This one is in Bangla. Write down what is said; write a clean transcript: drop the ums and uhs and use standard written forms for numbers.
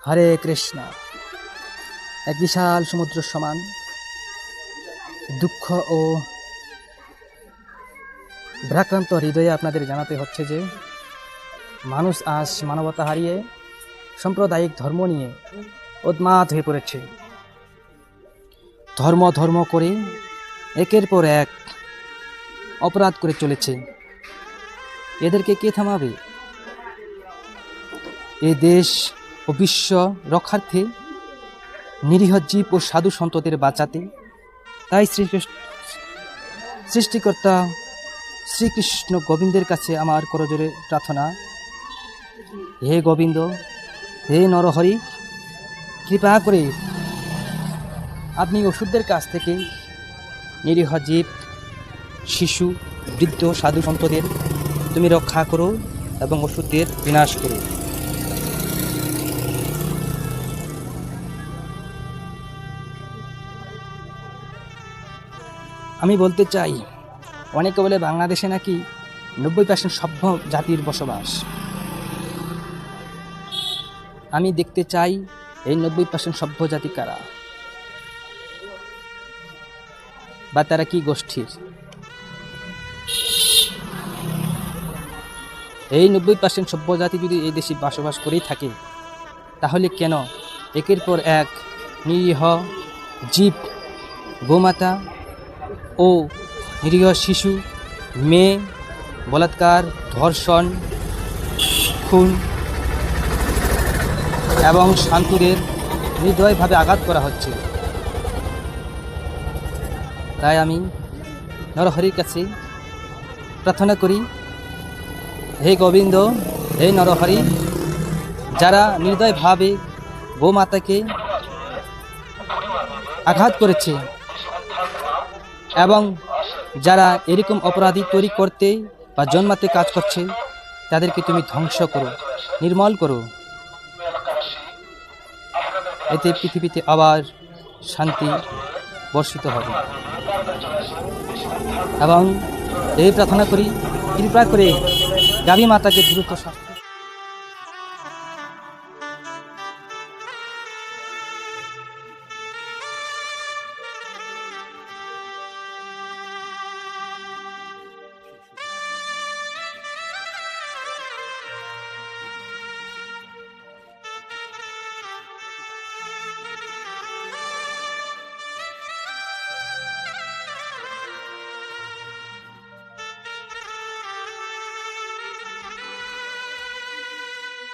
হরে কৃষ্ণ। এক বিশাল সমুদ্র সমান দুঃখ ও ভারাক্রান্ত হৃদয়ে আপনাদের জানাতে হচ্ছে যে মানুষ আজ মানবতা হারিয়ে সাম্প্রদায়িক ধর্ম নিয়ে উন্মাদ হয়ে পড়েছে। ধর্ম করে একের পর এক অপরাধ করে চলেছে। এদেরকে কে থামাবে? এ দেশ ও বিশ্ব রক্ষার্থে, নিরীহ জীব ও সাধু সন্তদের বাঁচাতে, তাই সৃষ্টিকর্তা শ্রীকৃষ্ণ গোবিন্দের কাছে আমার করজোরে প্রার্থনা, হে গোবিন্দ, হে নরহরি, কৃপা করে আপনি ওষুধদের কাছ থেকে নিরীহ জীব, শিশু, বৃদ্ধ, সাধু সন্তদের তুমি রক্ষা করো এবং ওষুধদের বিনাশ করো। আমি বলতে চাই, অনেকে বলে বাংলাদেশে নাকি 90% সভ্য জাতির বসবাস। আমি দেখতে চাই এই 90% সভ্য জাতি কারা, বা তারা কি গোষ্ঠীর। এই 90% সভ্য জাতি যদি এই দেশে বসবাস করেই থাকে, তাহলে কেন একের পর এক নিরীহ জীব, গোমাতা ও নিরীহ শিশু, মেয়ে বলাৎকার, ধর্ষণ, খুন এবং শান্তুদের নির্দয়ভাবে আঘাত করা হচ্ছে? তাই আমি নরহরির কাছে প্রার্থনা করি, হে গোবিন্দ, হে নরহরি, যারা নির্দয়ভাবে গোমাতাকে আঘাত করেছে এবং যারা এরকম অপরাধী তৈরি করতে বা জন্মাতে কাজ করছে, তাদেরকে তুমি ধ্বংস করো, নির্মল করো। এতে পৃথিবীতে আবার শান্তি বর্ষিত হবে। এবং এই প্রার্থনা করি, কৃপা করে গাভী মাতাকে দ্রুত